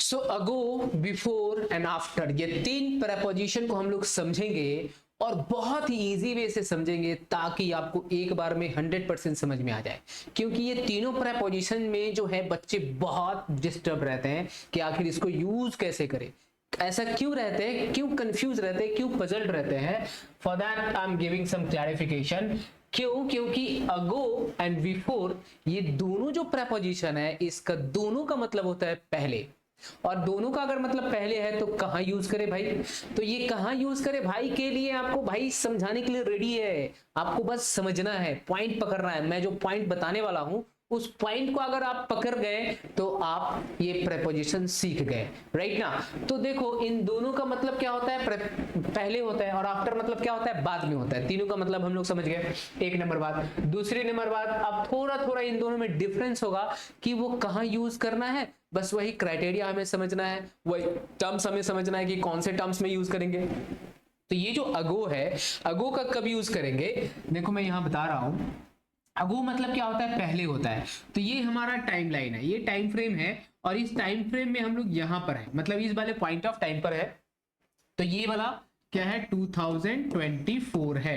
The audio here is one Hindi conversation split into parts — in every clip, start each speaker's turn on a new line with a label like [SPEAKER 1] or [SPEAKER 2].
[SPEAKER 1] So ago, before and after, ये तीन प्रपोजिशन को हम लोग समझेंगे और बहुत ही इजी वे से समझेंगे ताकि आपको एक बार में 100% समझ में आ जाए। क्योंकि ये तीनों प्रपोजिशन में जो है बच्चे बहुत डिस्टर्ब रहते हैं कि आखिर इसको यूज कैसे करें, ऐसा क्यों रहते हैं, क्यों कंफ्यूज रहते हैं, क्यों पजल्ड रहते हैं। For that I am giving some clarification. क्यों? क्योंकि अगो एंड बिफोर ये दोनों जो प्रपोजिशन है, इसका दोनों का मतलब होता है पहले, और दोनों का अगर मतलब पहले है तो कहां यूज करे भाई। तो ये कहां यूज करे भाई के लिए आपको भाई समझाने के लिए रेडी है, आपको बस समझना है, पॉइंट पकड़ना है। मैं जो पॉइंट बताने वाला हूं उस पॉइंट को अगर आप पकड़ गए तो आप ये प्रेपोजिशन सीख गए, राइट ना। तो देखो इन दोनों का मतलब क्या होता है, पहले होता है, और आफ्टर मतलब क्या होता है, बाद में होता है। तीनों का मतलब हम लोग समझ गए, एक नंबर बात। दूसरी नंबर बात, अब थोड़ा थोड़ा इन दोनों में डिफरेंस होगा कि वो कहां यूज करना है, बस वही क्राइटेरिया हमें समझना है, वही टर्म्स हमें समझना है कि कौन से टर्म्स में यूज करेंगे। तो ये जो अगो है, अगो का कब यूज करेंगे, देखो मैं यहां बता रहा हूं। अगो मतलब क्या होता है, पहले होता है। तो ये हमारा टाइम लाइन है, ये टाइम फ्रेम है, और इस टाइम फ्रेम में हम लोग यहां पर है, मतलब इस वाले पॉइंट ऑफ टाइम पर है। तो ये वाला क्या है, 2024 है।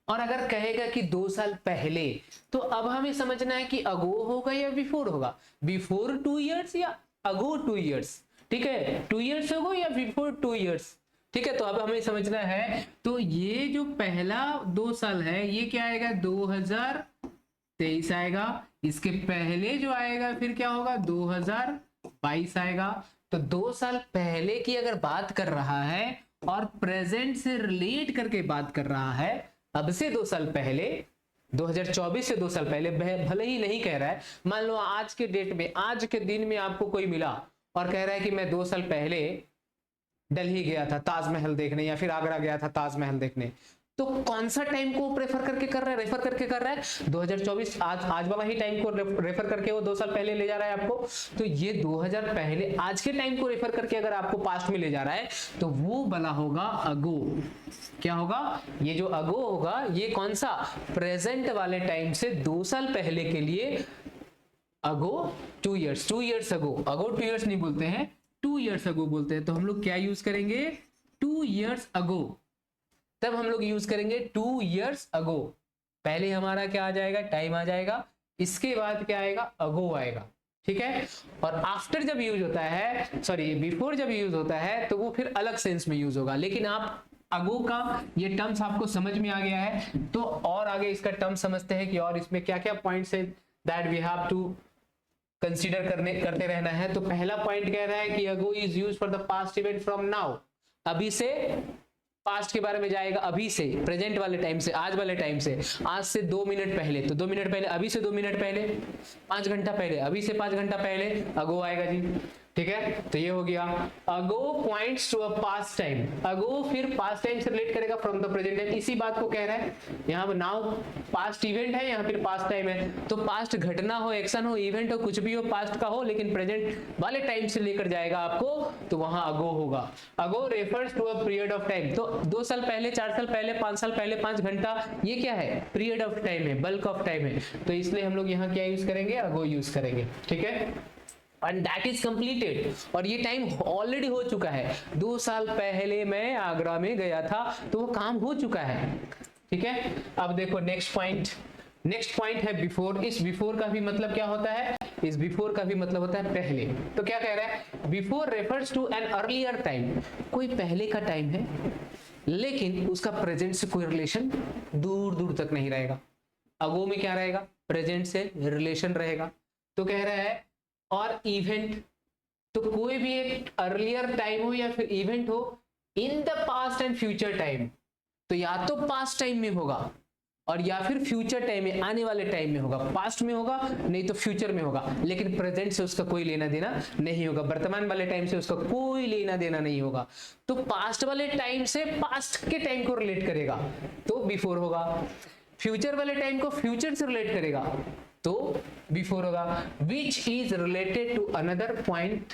[SPEAKER 1] और अगर कहेगा कि 2 साल पहले, तो अब हमें समझना है कि अगो होगा या बिफोर होगा, बिफोर 2 इयर्स या अगो 2 इयर्स। ठीक है, 2 इयर्स होगा या बिफोर 2 इयर्स। ठीक है, तो अब हमें समझना है। तो ये जो पहला 2 साल है ये क्या आएगा, 2023 आएगा। इसके पहले जो आएगा फिर क्या होगा, 2022 आएगा। तो 2 साल पहले की अगर बात कर रहा है और प्रेजेंट से रिलेट करके बात कर रहा है, अब से 2 साल पहले, 2024 से 2 साल पहले, भले ही नहीं कह रहा है। मान लो आज के डेट में, आज के दिन में आपको कोई मिला और कह रहा है कि मैं 2 साल पहले दिल्ली गया था ताजमहल देखने, या फिर आगरा गया था ताजमहल देखने, तो कौन सा टाइम को प्रेफर करके कर रहा है, रेफर करके कर रहा है, 2024, आज वाला ही टाइम को रेफर करके वो 2 साल पहले ले जा रहा है आपको। तो ये 2000 पहले आज के टाइम को रेफर करके अगर आपको पास्ट में ले जा रहा है तो वो वाला होगा अगो। क्या होगा, ये जो अगो होगा ये कौन सा, प्रेजेंट वाले टाइम से 2 साल पहले के लिए अगो 2 इयर्स, 2 इयर्स अगो। अगो 2 इयर्स नहीं बोलते हैं, 2 इयर्स अगो बोलते हैं। तो हम लोग क्या यूज करेंगे, 2 इयर्स अगो। तब हम लोग यूज करेंगे 2 इयर्स अगो। पहले हमारा क्या आ जाएगा, टाइम आ जाएगा, इसके बाद क्या आएगा, अगो आएगा। ठीक है, और आफ्टर जब यूज होता है, सॉरी बिफोर जब यूज होता है तो वो फिर अलग सेंस में यूज होगा। लेकिन आप अगो का ये टर्म्स आपको समझ में आ गया है, तो और आगे इसका टर्म समझते हैं कि और इसमें क्या क्या पॉइंट्स है that we have to consider करते रहना है। तो पहला पॉइंट कह रहा है कि ago is used for the past event from now, अभी से पास्ट के बारे में जाएगा, अभी से प्रेजेंट वाले टाइम से, आज वाले टाइम से, आज से 2 मिनट पहले, तो 2 मिनट पहले, अभी से 2 मिनट पहले, 5 घंटा पहले, अभी से 5 घंटा पहले अगो आएगा जी। ठीक है, तो ये हो गया। Ago points to a past time, ago फिर पास्ट टाइम से रिलेट करेगा फ्रॉम द प्रेजेंट टाइम, इसी बात को कह रहा है। यहाँ पर नाउ पास्ट इवेंट है, यहाँ फिर पास्ट टाइम है, तो पास्ट घटना हो, एक्शन हो, इवेंट हो, कुछ भी हो पास्ट का हो, लेकिन प्रेजेंट वाले टाइम से लेकर जाएगा आपको, तो वहां अगो होगा। Ago refers to a period of time, तो 2 साल पहले, 4 साल पहले, 5 साल पहले, 5 घंटा, ये क्या है, पीरियड ऑफ टाइम है, बल्क ऑफ टाइम है। तो इसलिए हम लोग यहाँ क्या यूज करेंगे, अगो यूज करेंगे। ठीक है, and that is completed, और ये टाइम ऑलरेडी हो चुका है। 2 साल पहले मैं आगरा में गया था, तो वो काम हो चुका है। ठीक है, अब देखो नेक्स्ट पॉइंट है बिफोर। इस बिफोर का भी मतलब क्या होता है, इस बिफोर का भी मतलब होता है पहले। तो क्या कह रहा है, before refers to an earlier time, कोई पहले का टाइम है लेकिन उसका प्रेजेंट से कोई रिलेशन दूर दूर तक नहीं रहेगा। अगो में क्या रहेगा, प्रेजेंट से रिलेशन रहेगा। तो कह रहा है और इवेंट, तो कोई भी एक अर्लियर टाइम हो या फिर इवेंट हो in the past and future time, तो या तो पास्ट टाइम में होगा और या फिर फ्यूचर टाइम में, आने वाले टाइम में होगा। पास्ट में होगा नहीं तो फ्यूचर में होगा, लेकिन प्रेजेंट से उसका कोई लेना देना नहीं होगा, वर्तमान वाले टाइम से उसका कोई लेना देना नहीं होगा। तो पास्ट वाले टाइम से पास्ट के टाइम को रिलेट करेगा तो बिफोर होगा, फ्यूचर वाले टाइम को फ्यूचर से रिलेट करेगा तो बिफोर होगा। Which is related to another point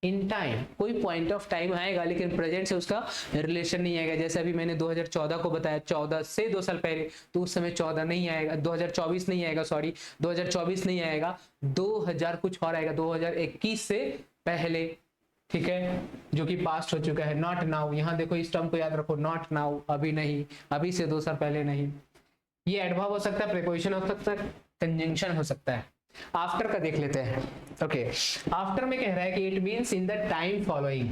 [SPEAKER 1] in time, कोई पॉइंट ऑफ टाइम आएगा लेकिन प्रेजेंट से उसका रिलेशन नहीं आएगा। जैसे अभी मैंने 2014 को बताया, 14 से 2 साल पहले, तो उस समय 14 नहीं आएगा, 2024 नहीं आएगा, सॉरी 2024 नहीं आएगा, 2000 कुछ और आएगा, 2021 से पहले, ठीक है, जो कि पास्ट हो चुका है। नॉट नाउ, यहाँ देखो इस टर्म को याद रखो, नॉट नाउ, अभी नहीं, अभी से 2 साल पहले नहीं। ये एडवर्ब हो सकता है, प्रीपोजिशन हो सकता है, कंजंक्शन हो सकता है। आफ्टर का देख लेते हैं। ओके, आफ्टर में कह रहा है कि it means in the time following,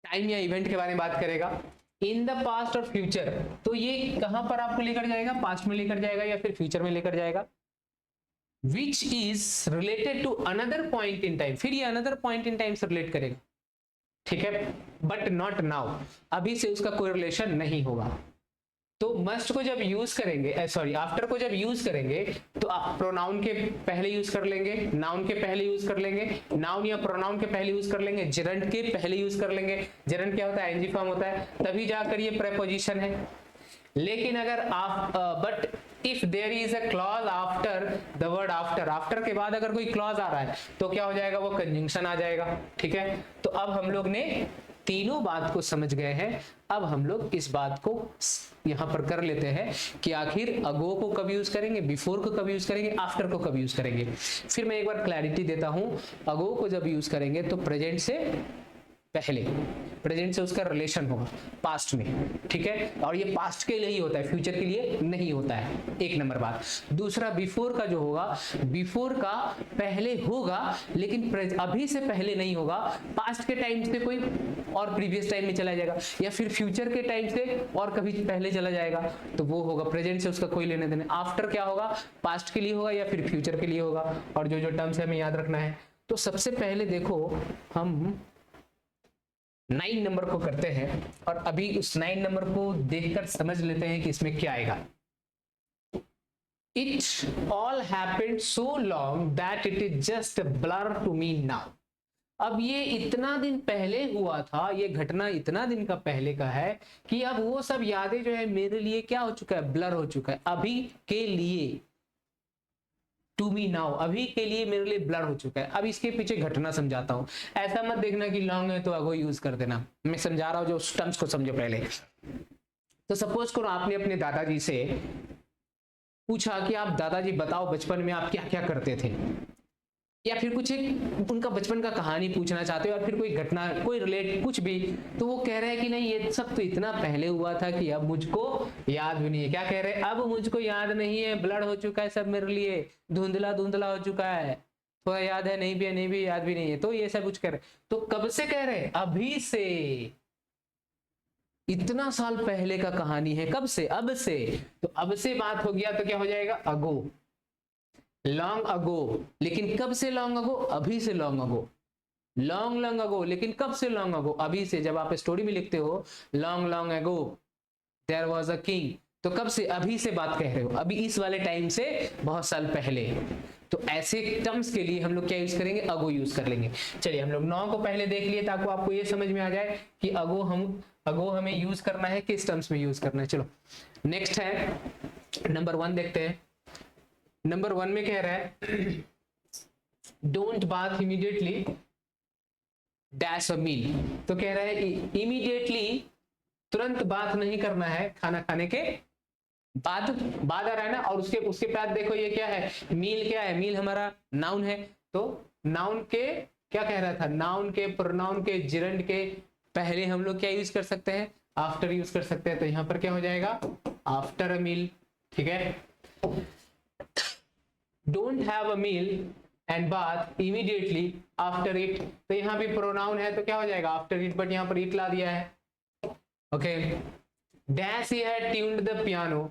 [SPEAKER 1] time या इवेंट के बारे में बात करेगा। इन द पास्ट और फ्यूचर, तो ये कहां पर आपको लेकर जाएगा, पास्ट में लेकर जाएगा या फिर फ्यूचर में लेकर जाएगा। Which is related to another point in time, फिर ये अनदर पॉइंट इन टाइम से रिलेट करेगा, ठीक है, बट नॉट नाउ, अभी से उसका कोई रिलेशन नहीं होगा। तो मस्ट को जब यूज करेंगे, सॉरी आफ्टर को जब यूज करेंगे तो आप प्रोनाउन के पहले यूज कर लेंगे, नाउन के पहले यूज कर लेंगे, नाउन या प्रोनाउन के पहले यूज कर लेंगे, जेरंड के पहले यूज कर लेंगे। जेरंड क्या होता है, आईएनजी फॉर्म होता है, तभी जाकर ये प्रीपोजिशन है। लेकिन अगर आप but if there is a clause after the word after, after के बाद अगर कोई क्लॉज आ रहा है तो क्या हो जाएगा, वो कंजंक्शन आ जाएगा, ठीक है। तो अब हम लोग ने तीनों बात को समझ गए हैं। अब हम लोग इस बात को यहां पर कर लेते हैं कि आखिर अगो को कब यूज करेंगे, बिफोर को कब यूज करेंगे, आफ्टर को कब यूज करेंगे। फिर मैं एक बार क्लैरिटी देता हूं, अगो को जब यूज करेंगे तो प्रेजेंट से पहले, प्रेजेंट से उसका रिलेशन होगा पास्ट में, ठीक है, और ये पास्ट के लिए ही होता है, फ्यूचर के लिए नहीं होता है, एक नंबर बात। दूसरा, बिफोर का जो होगा, बिफोर का पहले होगा लेकिन अभी से पहले नहीं होगा, पास्ट के टाइम से कोई और प्रीवियस टाइम में चला जाएगा, या फिर फ्यूचर के टाइम से और कभी पहले चला जाएगा, तो वो होगा, प्रेजेंट से उसका कोई लेने देने। आफ्टर क्या होगा, पास्ट के लिए होगा या फिर फ्यूचर के लिए होगा, और जो जो टर्म्स हमें याद रखना है। तो सबसे पहले देखो हम 9 नंबर को करते हैं और अभी उस 9 नंबर को देखकर समझ लेते हैं कि इसमें क्या आएगा। It all happened so long that it is just a blur to me now. अब ये इतना दिन पहले हुआ था, ये घटना इतना दिन का पहले का है कि अब वो सब यादें जो है मेरे लिए क्या हो चुका है, ब्लर हो चुका है, अभी के लिए, टू मी नाउ, अभी के लिए मेरे लिए ब्लर हो चुका है। अब इसके पीछे घटना समझाता हूं, ऐसा मत देखना कि लॉन्ग है तो अगो यूज कर देना, मैं समझा रहा हूं, जो टर्म्स को समझो पहले। तो सपोज करो आपने अपने दादाजी से पूछा कि आप दादाजी बताओ बचपन में आप क्या क्या करते थे, या फिर कुछ एक उनका बचपन का कहानी पूछना चाहते हो, और फिर कोई घटना, कोई रिलेट कुछ भी, तो वो कह रहे हैं कि नहीं ये सब तो इतना पहले हुआ था कि अब मुझको याद भी नहीं है। क्या कह रहे हैं, अब मुझको याद नहीं है, ब्लड हो चुका है सब मेरे लिए, धुंधला धुंधला हो चुका है, थोड़ा याद है, नहीं भी है, नहीं भी याद भी नहीं है, तो ये सब कुछ कह रहे। तो कब से कह रहे हैं, अभी से, इतना साल पहले का कहानी है, कब से, अब से। तो अब से बात हो गया तो क्या हो जाएगा, अगो, लॉन्ग अगो, लेकिन कब से लॉन्ग अगो, अभी से लॉन्ग अगो, लॉन्ग लॉन्ग अगो, लेकिन कब से लॉन्ग अगो, अभी से। जब आप स्टोरी में लिखते हो long long ago there was a king, तो कब से, अभी से बात कह रहे हो, अभी इस वाले टाइम से बहुत साल पहले। तो ऐसे टर्म्स के लिए हम लोग क्या यूज करेंगे, अगो यूज कर लेंगे। चलिए हम लोग 9 को पहले देख लिए ताकि आपको ये समझ में आ जाए कि अगो हमें यूज करना है, किस टर्म्स में यूज करना है। चलो नेक्स्ट है नंबर 1 देखते हैं। नंबर 1 में कह रहा है don't bath immediately dash a meal. तो कह रहा है इमीडिएटली, तुरंत बात नहीं करना है खाना खाने के बाद आ रहा है ना, और उसके बाद देखो ये क्या है, मील क्या है, मील हमारा नाउन है, तो नाउन के क्या कह रहा था, नाउन के, प्रोनाउन के, जिरंड के पहले हम लोग क्या यूज कर सकते हैं, आफ्टर यूज कर सकते हैं। तो यहां पर क्या हो जाएगा, आफ्टर अ मील, ठीक है। Don't have a meal and bath immediately after it, तो यहां भी प्रोनाउन है तो क्या हो जाएगा, आफ्टर इट, बट यहां पर इट ला दिया है, okay. Dash he had tuned the piano,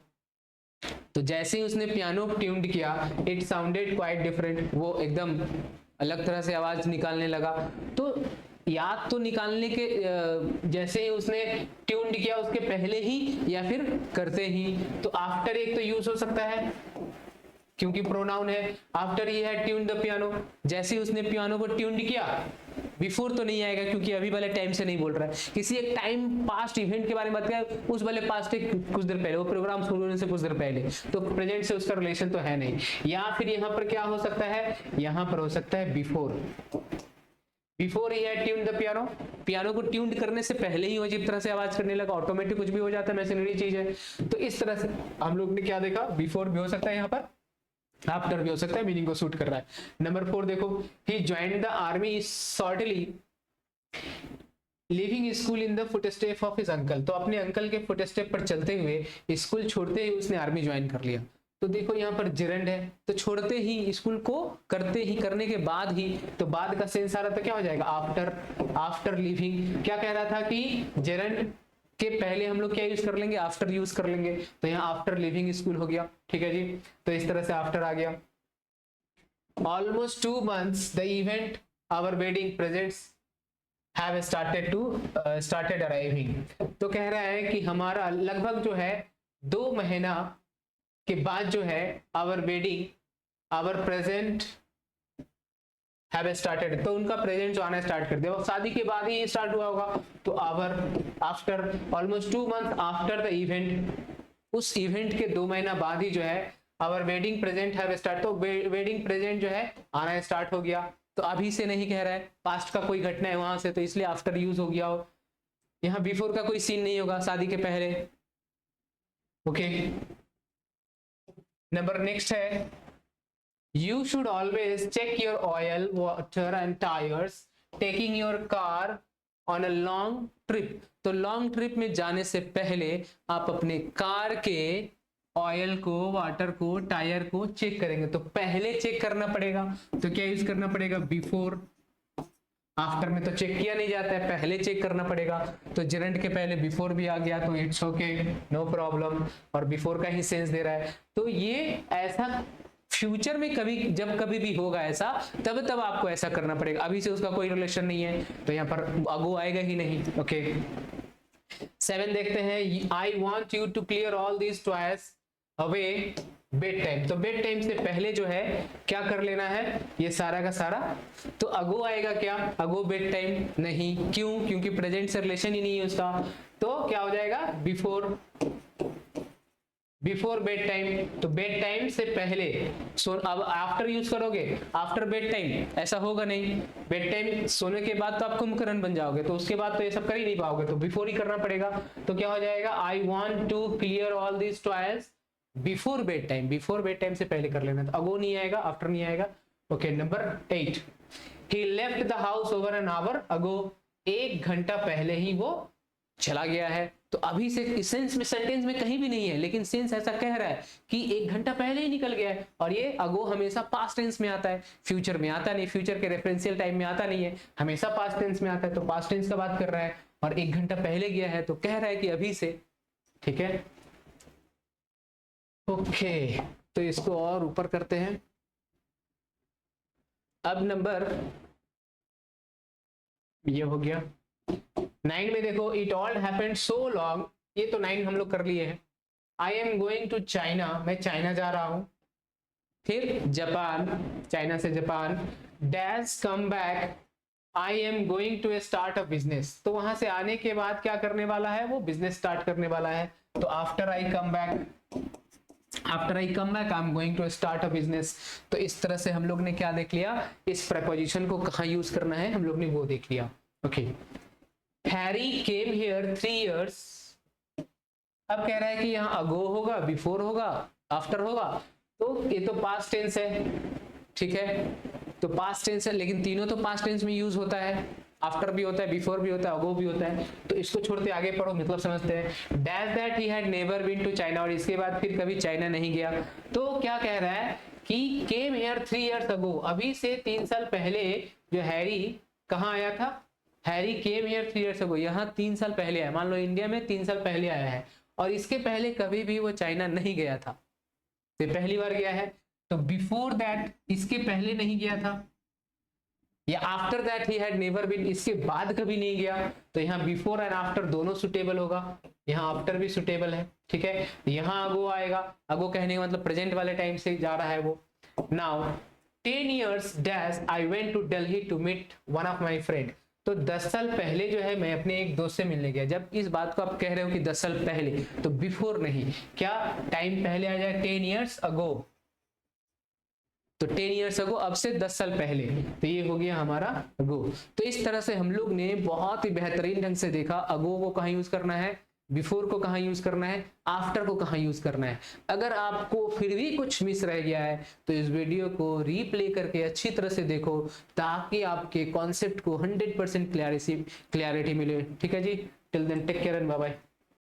[SPEAKER 1] तो जैसे ही उसने पियानो ट्यून्ड किया, इट साउंडेड क्वाइट डिफरेंट, वो एकदम अलग तरह से आवाज निकालने लगा। तो याद तो निकालने के जैसे ही उसने ट्यून्ड किया उसके पहले ही या फिर करते ही, तो आफ्टर एक तो यूज हो सकता है क्योंकि प्रोनाउन है। After he had tuned the piano, जैसे ही उसने पियानो को ट्यून्ड किया, बिफोर तो नहीं आएगा क्योंकि अभी वाले टाइम से नहीं बोल रहा है, किसी एक टाइम पास्ट इवेंट के बारे में बात कर, उस वाले पास्ट कुछ देर पहले, वो प्रोग्राम शुरू होने से कुछ देर पहले, तो प्रेजेंट से उसका रिलेशन तो है नहीं। या फिर यहाँ पर क्या हो सकता है, यहाँ पर हो सकता है before, before he had tuned the piano, piano को ट्यून्ड करने से पहले ही वो अजीब तरह से आवाज करने लगा, ऑटोमेटिक कुछ भी हो जाता है, मशीनरी चीज है। तो इस तरह से हम लोग ने क्या देखा, बिफोर भी हो सकता है यहाँ पर, आफ्टर भी हो सकता है, मीनिंग को सूट कर रहा है। नंबर 4 देखो, he joined the army shortly living school in the footstep of his uncle. तो अपने अंकल के फुटस्टेप पर चलते हुए स्कूल छोड़ते ही उसने आर्मी ज्वाइन कर लिया। तो देखो यहाँ पर जेरंड है, तो छोड़ते ही स्कूल को करने के बाद ही, तो बाद का सेंस आ रहा था, क्या हो जाएगा आफ्टर, आफ्टर लिविंग। क्या कह रहा था कि जेरंड के पहले हम लोग क्या यूज कर लेंगे, आफ्टर यूज कर लेंगे, तो यहाँ आफ्टर लिविंग स्कूल हो गया। ठीक है जी, तो इस तरह से आफ्टर आ गया। Almost 2 months the event our wedding presents have started arriving। तो कह रहा है कि हमारा लगभग जो है 2 महीना के बाद जो है our wedding, our present have started, तो उनका प्रेजेंट जो आना स्टार्ट कर दिया, वो शादी के बाद ही स्टार्ट हुआ होगा। तो our after almost 2 months after the event, उस इवेंट के 2 महीना बाद ही जो है our wedding present have start, तो वेडिंग प्रेजेंट जो है आना स्टार्ट हो गया। तो अभी से नहीं कह रहा है, पास्ट का कोई घटना है वहां से, तो इसलिए आफ्टर यूज हो गया हो। यहाँ बिफोर का कोई सीन नहीं होगा, शादी के पहले। ओके, नंबर नेक्स्ट है, you should always check your oil, water and tyres taking your car on a long trip. तो लॉन्ग ट्रिप में जाने से पहले आप अपने कार के ऑयल को, वाटर को, टायर को चेक करेंगे। तो पहले चेक करना पड़ेगा, तो क्या यूज करना पड़ेगा, बिफोर। आफ्टर में तो चेक किया नहीं जाता है, पहले चेक करना पड़ेगा। तो जेरंड के पहले बिफोर भी आ गया, तो इट्स ओके, नो प्रॉब्लम, और बिफोर का ही सेंस दे रहा है। तो ये ऐसा फ्यूचर में कभी, जब कभी भी होगा ऐसा, तब आपको ऐसा करना पड़ेगा, अभी से उसका कोई रिलेशन नहीं है, तो यहाँ पर अगो आएगा ही नहीं। ओके, 7 देखते हैं, I want you to clear all these toys away bed time. तो बेड टाइम से पहले जो है क्या कर लेना है, ये सारा का सारा। तो अगो आएगा क्या, अगो बेड टाइम नहीं, क्यों, क्योंकि प्रेजेंट से रिलेशन ही नहीं है उसका। तो क्या हो जाएगा, बिफोर, बिफोर बेड टाइम। तो बेड टाइम से पहले, सो अब आफ्टर यूज करोगे, आफ्टर बेड टाइम, ऐसा होगा नहीं। बेड टाइम सोने के बाद तो आप कुंभकर्ण बन जाओगे, तो उसके बाद तो ये सब कर ही नहीं पाओगे, तो बिफोर ही करना पड़ेगा। तो क्या हो जाएगा, I want to clear all these toys before bed time. Before bed time से पहले कर लेना, तो अगो नहीं आएगा, आफ्टर नहीं आएगा। Okay, number 8, he left the house over an hour ago. 1 घंटा पहले ही वो चला गया है। तो अभी से सेंस में, सेंटेंस में कहीं भी नहीं है, लेकिन सेंस ऐसा कह रहा है कि 1 घंटा पहले ही निकल गया है। और ये अगो हमेशा पास्ट टेंस में आता है, फ्यूचर में आता नहीं, फ्यूचर के रेफरेंशियल टाइम में आता नहीं है, हमेशा पास्ट टेंस में आता है। तो पास्ट टेंस का बात कर रहा है, और 1 घंटा पहले गया है, तो कह रहा है कि अभी से। ठीक है, ओके, तो इसको और ऊपर करते हैं। अब नंबर ये हो गया 9 में देखो, it all happened so long. ये तो 9 हम लोग कर लिए हैं। I am going to China, मैं चाइना जा रहा हूं। फिर जापान, चाइना से Japan. Dash come back, I am going to start a business. तो वहां से आने के बाद क्या करने वाला है, वो बिजनेस स्टार्ट करने वाला है। तो after I come back, after I come back I am going to start a business. तो इस तरह से हम लोग ने क्या देख लिया, इस प्रपोजिशन को कहाँ यूज करना है हम लोग ने वो देख लिया। Okay, Harry came here 3 years। अब कह रहा है कि यहाँ अगो होगा, बिफोर होगा, आफ्टर होगा। तो ये तो पास्ट टेंस है, ठीक है, तो पास्ट टेंस है, लेकिन तीनों तो पास्ट टेंस में यूज होता है, आफ्टर भी होता है, बिफोर भी होता है, अगो भी होता है। तो इसको छोड़ते आगे पढ़ो, मतलब समझते हैं। Dash that he had never been to China, और इसके बाद फिर कभी चाइना नहीं गया। तो क्या कह रहा है कि केम हियर 3 years अगो, अभी से 3 साल पहले जो हैरी कहाँ आया था, हैरी केम हियर 3 years अगो, यहाँ 3 साल पहले आया। मान लो इंडिया में 3 साल पहले आया है, और इसके पहले कभी भी वो चाइना नहीं गया था, तो पहली बार गया है। तो बिफोर दैट, इसके पहले नहीं गया था, या after that he had never been, इसके बाद कभी नहीं गया। तो यहाँ बिफोर एंड आफ्टर दोनों सुटेबल होगा, यहाँ आफ्टर भी सुटेबल है। ठीक है, यहाँ अगो आएगा, अगो कहने का मतलब प्रेजेंट वाले टाइम से जा रहा है वो। Now 10 years dash I went to Delhi to meet one of my friend. तो 10 साल पहले जो है मैं अपने एक दोस्त से मिलने गया। जब इस बात को आप कह रहे हो कि 10 साल पहले, तो बिफोर नहीं, क्या टाइम पहले आ जाए, 10 years अगो। तो 10 years अगो, अब से 10 साल पहले, तो ये हो गया हमारा अगो। तो इस तरह से हम लोग ने बहुत ही बेहतरीन ढंग से देखा अगो को कहाँ यूज करना है, बिफोर को कहाँ यूज करना है, आफ्टर को कहाँ यूज करना है। अगर आपको फिर भी कुछ मिस रह गया है तो इस वीडियो को रीप्ले करके अच्छी तरह से देखो, ताकि आपके कॉन्सेप्ट को 100% क्लैरिटी मिले। ठीक है जी, till then take care and bye bye.